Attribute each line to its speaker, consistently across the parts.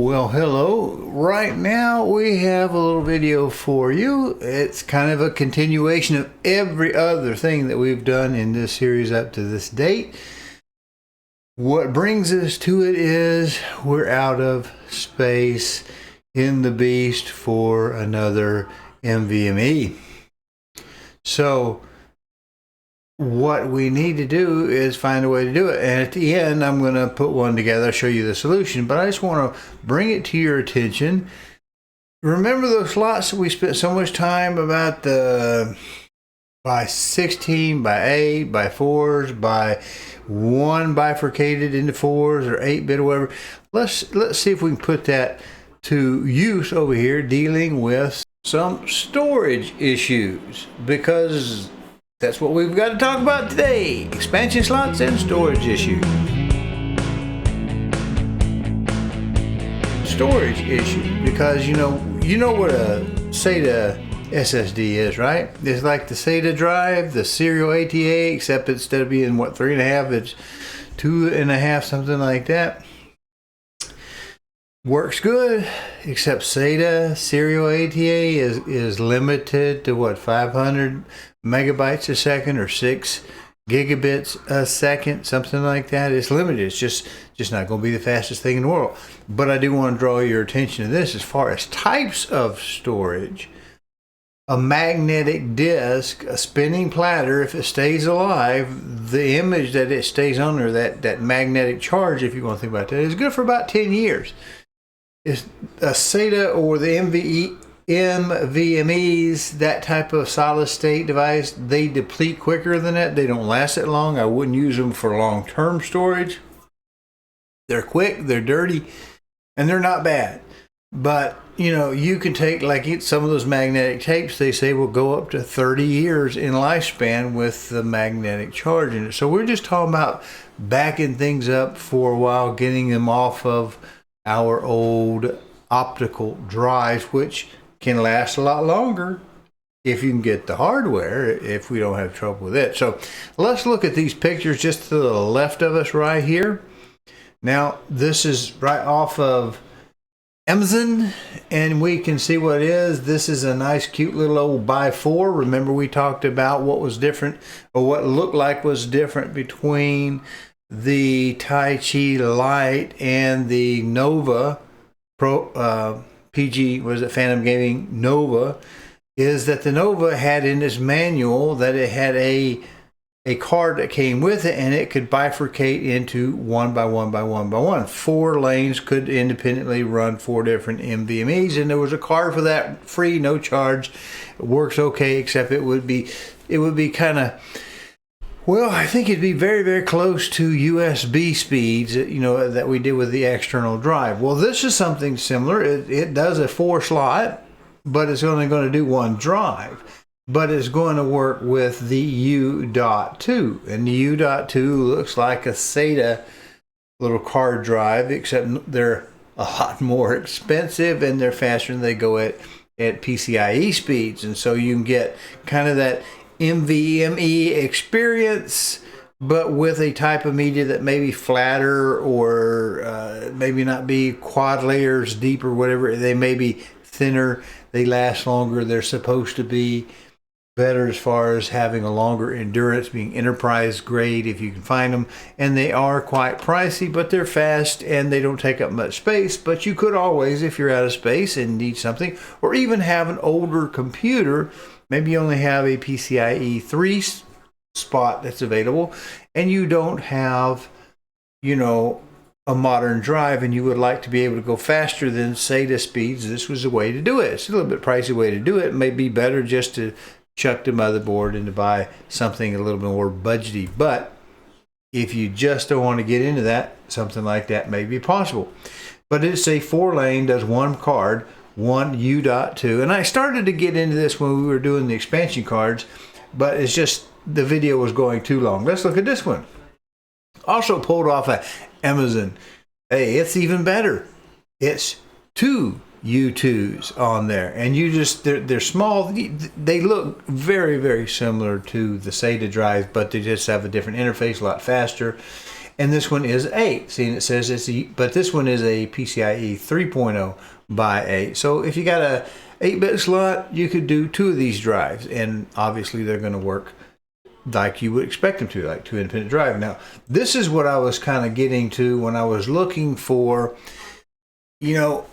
Speaker 1: Well, hello. Right now we have a little video for you. It's kind of a continuation of every other thing that we've done in this series up to this date. What brings us to it is we're out of space in the beast for another NVMe. So what we need to do is find a way to do it, and at the end I'm going to put one together, show you the solution, but I just want to bring it to your attention. Remember those slots that we spent so much time about, the by 16, by 8, by 4s, by 1 bifurcated into 4s or 8-bit or whatever. Let's see if we can put that to use over here dealing with some storage issues, because that's what we've got to talk about today. Expansion slots and storage issues. Storage issue, because you know what a SATA SSD is, right? It's like the SATA drive, the serial ATA, except instead of being 3.5, it's 2.5, something like that. Works good, except SATA serial ATA is limited to 500 megabytes a second or 6 gigabits a second, something like that. It's limited. It's just not going to be the fastest thing in the world. But I do want to draw your attention to this as far as types of storage. A magnetic disk, a spinning platter, if it stays alive, the image that it stays under, that magnetic charge, if you want to think about that, is good for about 10 years. It's a SATA or the NVMe's, that type of solid state device, they deplete quicker than that. They don't last that long. I wouldn't use them for long-term storage. They're quick, they're dirty, and they're not bad. But you can take, like some of those magnetic tapes, they say will go up to 30 years in lifespan with the magnetic charge in it. So we're just talking about backing things up for a while, getting them off of our old optical drives, which can last a lot longer if you can get the hardware, if we don't have trouble with it. So let's look at these pictures just to the left of us right here. Now this is right off of Amazon, and we can see what it is. This is a nice cute little old by 4. Remember we talked about what was different, or what looked like was different between the Tai Chi Lite and the Nova Pro PG, was it Phantom Gaming Nova, is that the Nova had in its manual that it had a card that came with it, and it could bifurcate into 1 by 1 by 1 by 1. 4 lanes could independently run 4 different NVMe's, and there was a card for that, free, no charge. It works okay, except it would be kind of, well, I think it'd be very, very close to USB speeds, that we did with the external drive. Well, this is something similar. It does a 4 slot, but it's only going to do 1 drive. But it's going to work with the U.2. And the U.2 looks like a SATA little card drive, except they're a lot more expensive and they're faster, and they go at PCIe speeds. And so you can get kind of that NVMe experience, but with a type of media that may be flatter, or maybe not be quad layers deep or whatever. They may be thinner, they last longer, they're supposed to be better as far as having a longer endurance, being enterprise grade if you can find them, and they are quite pricey, but they're fast and they don't take up much space. But you could always, if you're out of space and need something, or even have an older computer, maybe you only have a PCIe 3 spot that's available, and you don't have, a modern drive, and you would like to be able to go faster than SATA speeds. This was a way to do it. It's a little bit pricey way to do it. It may be better just to chuck the motherboard and to buy something a little bit more budgety. But if you just don't want to get into that, something like that may be possible. But it's a 4-lane, does 1 card, 1 U.2. And I started to get into this when we were doing the expansion cards, but it's just the video was going too long. Let's look at this one. Also pulled off of Amazon. Hey, it's even better. It's 2 U2s on there, and they're small. They look very, very similar to the SATA drive, but they just have a different interface, a lot faster. and this one is 8. See, and it says but this one is a PCIe 3.0 by 8. So if you got a 8-bit slot, you could do 2 of these drives, and obviously they're going to work like you would expect them to, like 2 independent drives. Now, this is what I was kind of getting to when I was looking for, well,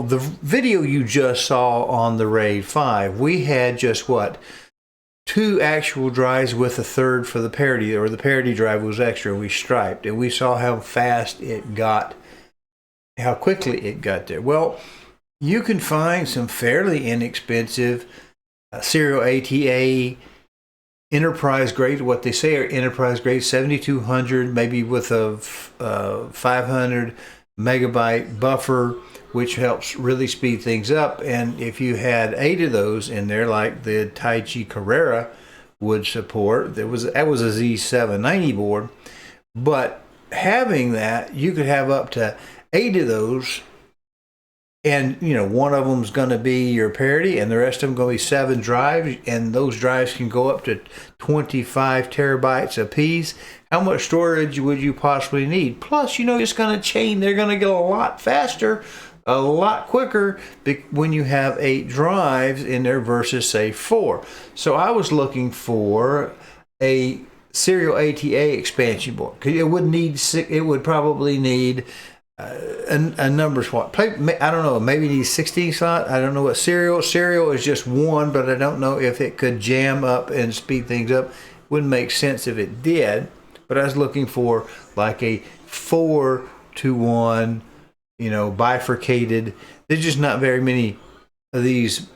Speaker 1: the video you just saw on the RAID 5, we had just 2 actual drives with a third for the parity, or the parity drive was extra. We striped, and we saw how fast it got, how quickly it got there. Well, you can find some fairly inexpensive serial ATA enterprise grade, what they say are enterprise grade, 7200, maybe with a 500 megabyte buffer, which helps really speed things up. And if you had 8 of those in there, like the Taichi Carrera would support, that was a Z790 board, but having that, you could have up to 8 of those, and one of them is going to be your parity, and the rest of them going to be 7 drives, and those drives can go up to 25 terabytes a piece. How much storage would you possibly need? Plus, it's going to chain. They're going to get a lot faster, a lot quicker when you have 8 drives in there versus, say, 4. So I was looking for a serial ATA expansion board. It would probably need a number swap. I don't know, maybe need 16 slot. I don't know what serial is just 1, but I don't know if it could jam up and speed things up. Wouldn't make sense if it did, but I was looking for like a 4-to-1, bifurcated. There's just not very many of these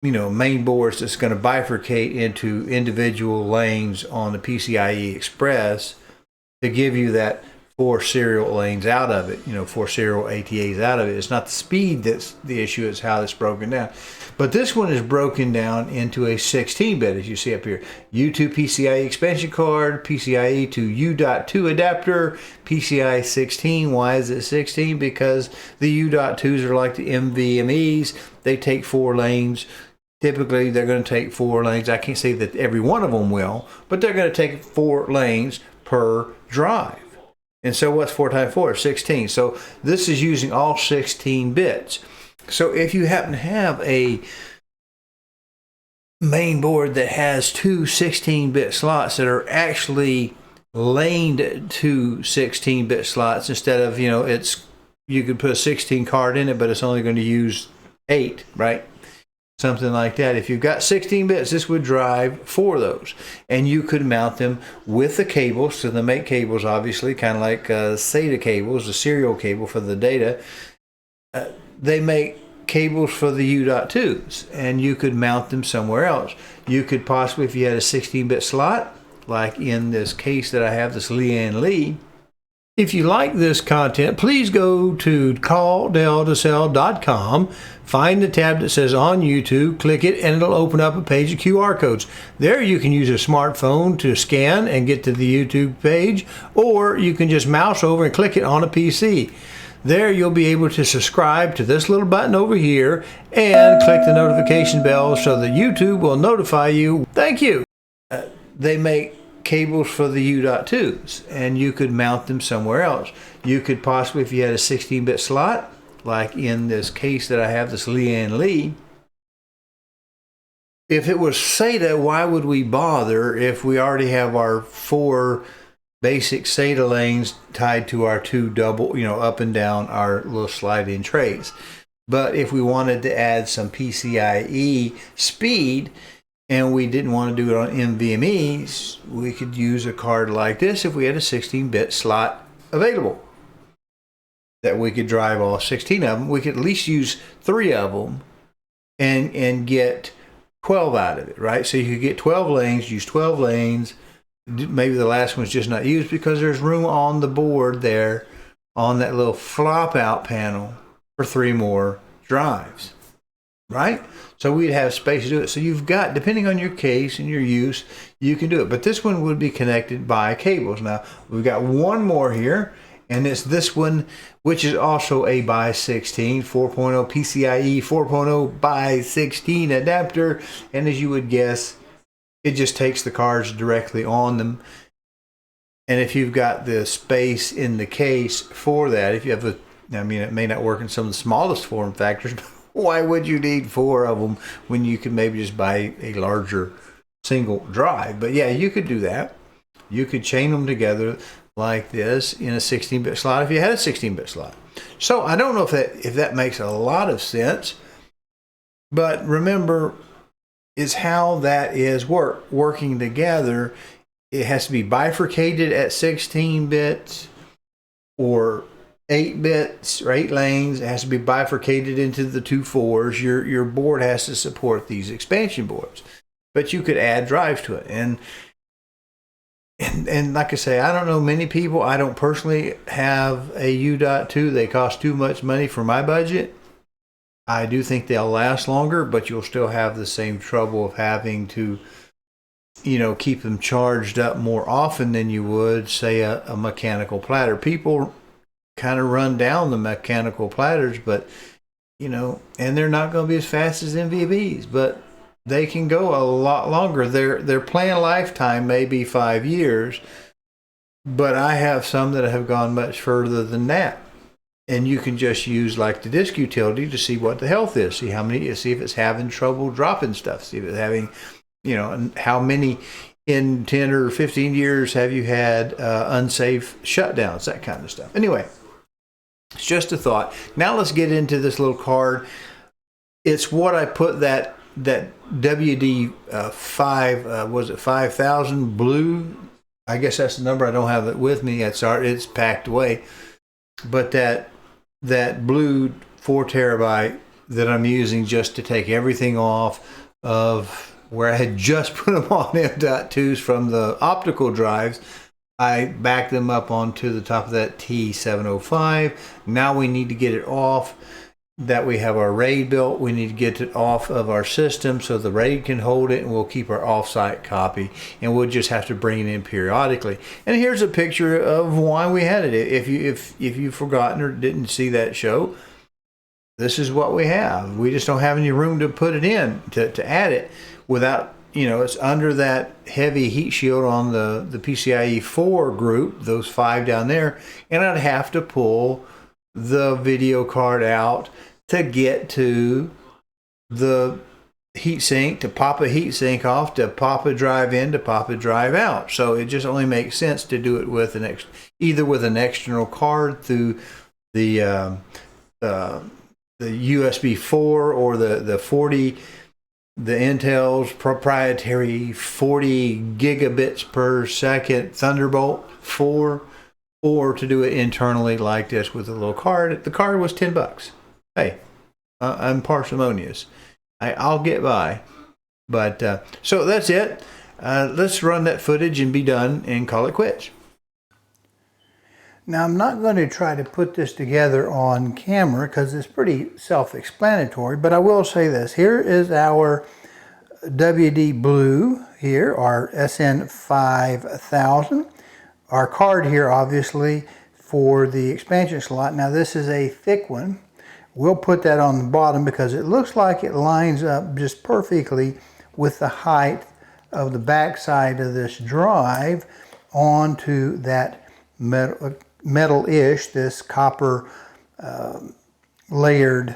Speaker 1: main boards that's going to bifurcate into individual lanes on the PCIe Express to give you that 4 serial lanes out of it, 4 serial ATAs out of it. It's not the speed that's the issue, it's how it's broken down. But this one is broken down into a 16-bit, as you see up here. U2 PCIe expansion card, PCIe to U.2 adapter, PCIe 16. Why is it 16? Because the U.2s are like the NVMe's. They take 4 lanes. Typically, they're going to take 4 lanes. I can't say that every one of them will, but they're going to take 4 lanes per drive. And so what's 4 times 4? 16. So this is using all 16 bits. So if you happen to have a main board that has 2 16-bit slots that are actually laned to 16-bit slots instead of, you could put a 16 card in it, but it's only going to use 8, right? Something like that. If you've got 16 bits, this would drive 4 of those. And you could mount them with the cables. So they make cables, obviously, kind of like SATA cables, the serial cable for the data. They make cables for the U.2s, and you could mount them somewhere else. You could possibly, if you had a 16-bit slot, like in this case that I have, this Lian Li. If you like this content, please go to calldeltacell.com, find the tab that says on YouTube, click it, and it'll open up a page of QR codes. There you can use a smartphone to scan and get to the YouTube page, or you can just mouse over and click it on a PC. There you'll be able to subscribe to this little button over here and click the notification bell so that YouTube will notify you. Thank you. They make cables for the U.2s, and you could mount them somewhere else. You could possibly, if you had a 16-bit slot, like in this case that I have, this Lian Li, if it was SATA, why would we bother if we already have our 4 basic SATA lanes tied to our 2 double, up and down our little slide-in trays? But if we wanted to add some PCIe speed, and we didn't want to do it on NVMe, we could use a card like this if we had a 16-bit slot available that we could drive all 16 of them. We could at least use 3 of them and get 12 out of it, right? So you could get 12 lanes, use 12 lanes. Maybe the last one's just not used because there's room on the board there on that little flop out panel for 3 more drives, right? So we'd have space to do it. So you've got, depending on your case and your use, you can do it. But this one would be connected by cables. Now, we've got one more here, and it's this one, which is also a by 16 4.0 PCIe 4.0 by 16 adapter. And as you would guess, it just takes the cards directly on them. And if you've got the space in the case for that, if you have a, I mean, it may not work in some of the smallest form factors, but why would you need 4 of them when you could maybe just buy a larger single drive? But yeah, you could do that. You could chain them together like this in a 16-bit slot if you had a 16-bit slot. So I don't know if that makes a lot of sense, but remember, is how that is working together. It has to be bifurcated at 16 bits or 8 bits or 8 lanes. It has to be bifurcated into the 2 4s. Your board has to support these expansion boards, but you could add drives to it. And like I say, I don't know many people. I don't personally have a U.2. They cost too much money for my budget. I do think they'll last longer, but you'll still have the same trouble of having to, keep them charged up more often than you would, say, a mechanical platter. People kind of run down the mechanical platters, but, and they're not going to be as fast as NVMe's, but they can go a lot longer. Their planned lifetime may be 5 years, but I have some that have gone much further than that. And you can just use like the disk utility to see what the health is, see if it's having trouble dropping stuff, see if it's having, and how many in 10 or 15 years have you had unsafe shutdowns, that kind of stuff. Anyway, it's just a thought. Now let's get into this little card. It's what I put that WD5 was it 5000 blue? I guess that's the number. I don't have it with me. It's packed away. But that blue 4 terabyte that I'm using just to take everything off of where I had just put them on M.2s from the optical drives, I backed them up onto the top of that T705. Now we need to get it off. That we have our RAID built, we need to get it off of our system so the RAID can hold it, and we'll keep our offsite copy, and we'll just have to bring it in periodically. And here's a picture of why we had it. If you've forgotten or didn't see that show, this is what we have. We just don't have any room to put it in to add it without, it's under that heavy heat shield on the PCIe 4 group, those 5 down there, and I'd have to pull the video card out to get to the heatsink, to pop a heatsink off, to pop a drive in, to pop a drive out. So it just only makes sense to do it with either with an external card through the USB 4 or the Intel's proprietary 40 gigabits per second Thunderbolt 4, or to do it internally like this with a little card. The card was $10. Hey, I'm parsimonious. I'll get by. But so that's it. Let's run that footage and be done and call it quits. Now I'm not going to try to put this together on camera because it's pretty self-explanatory, but I will say this. Here is our WD Blue here, our SN5000. Our card here, obviously, for the expansion slot. Now this is a thick one. We'll put that on the bottom because it looks like it lines up just perfectly with the height of the back side of this drive onto that metal-ish, this copper layered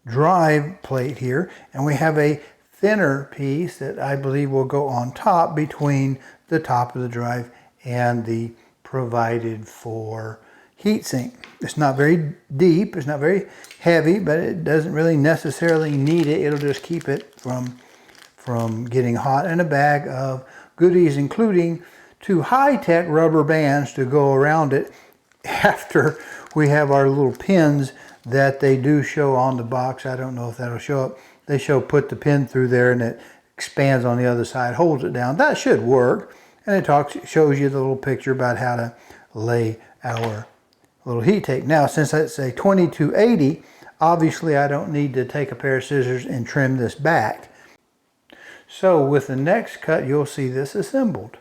Speaker 1: drive plate here. And we have a thinner piece that I believe will go on top between the top of the drive and the provided for heatsink. It's not very deep, it's not very heavy, but it doesn't really necessarily need it. It'll just keep it from getting hot, and a bag of goodies, including 2 high-tech rubber bands to go around it after we have our little pins that they do show on the box. I don't know if that'll show up. They put the pin through there and it expands on the other side, holds it down. That should work. And it shows you the little picture about how to lay our little heat tape. Now, since it's a 2280, obviously I don't need to take a pair of scissors and trim this back. So with the next cut, you'll see this assembled.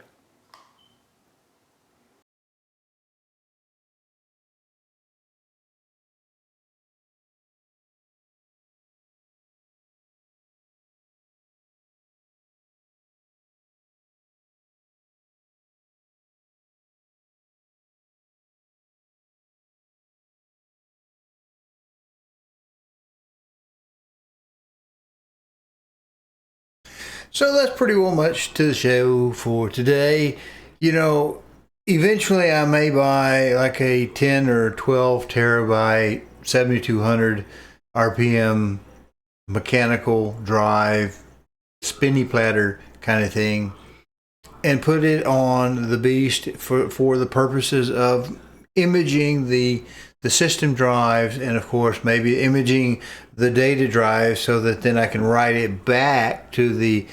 Speaker 1: So that's pretty well much to the show for today. You know, eventually I may buy like a 10 or 12 terabyte 7200 RPM mechanical drive spinny platter kind of thing and put it on the beast for the purposes of imaging the system drives, and of course maybe imaging the data drive, so that then I can write it back to the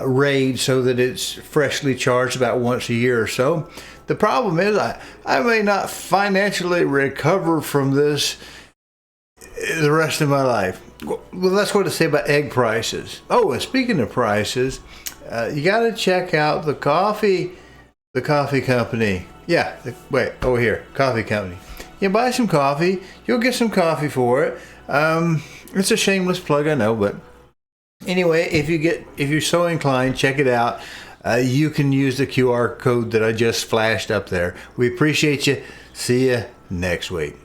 Speaker 1: RAID so that it's freshly charged about once a year or so. The problem is I may not financially recover from this the rest of my life. Well, that's what to say about egg prices. Oh, and speaking of prices, you got to check out the coffee company. Yeah, wait, over here, coffee company. You buy some coffee, you'll get some coffee for it. It's a shameless plug, I know, but anyway, if you're so inclined, check it out. You can use the QR code that I just flashed up there. We appreciate you. See you next week.